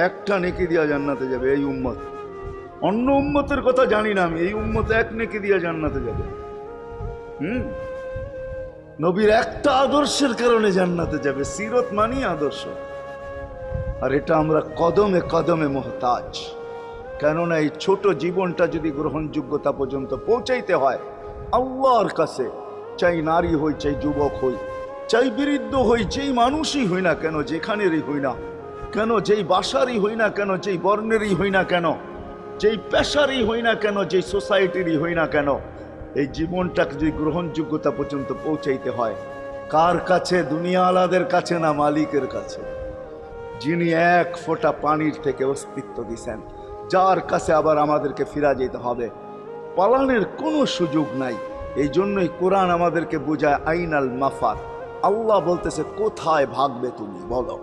একটা নেকি দিয়া জান্নাতে যাবে এই উম্মত। অন্য উম্মতের কথা জানি না আমি, এই উম্মত এক নেকি দিয়া জান্নাতে যাবে। নবীর একটা আদর্শের কারণে জান্নাতে যাবে। সিরত মানি আদর্শ, আর এটা আমরা কদমে কদমে মুহতাজ। কেননা এই ছোট জীবনটা যদি গ্রহণযোগ্যতা পর্যন্ত পৌঁছাইতে হয় আল্লাহর কাছে, চাই নারী হই, চাই যুবক হই, চাই বৃদ্ধ হই, যেই মানুষই হই না কেন, যেখানেরই হই না কেন, যেই বাসারই হই না কেন, যেই বর্ণেরই হই না কেন, যেই পেশারই হই না কেন, যেই সোসাইটিরই হই না কেন, এই জীবনটাকে যদি গ্রহণযোগ্যতা পর্যন্ত পৌঁছাইতে হয় কার কাছে? দুনিয়া আলাদের কাছে না, মালিকের কাছে, যিনি এক ফোঁটা পানির থেকে অস্তিত্ব দিছেন, যার কাছে আবার আমাদেরকে ফিরা যেতে হবে। পালানের কোনো সুযোগ নাই। এই জন্যই কোরআন আমাদেরকে বোঝায় আইনাল মাফার। আল্লাহ বলতেছে কোথায় ভাগবে তুমি বলো।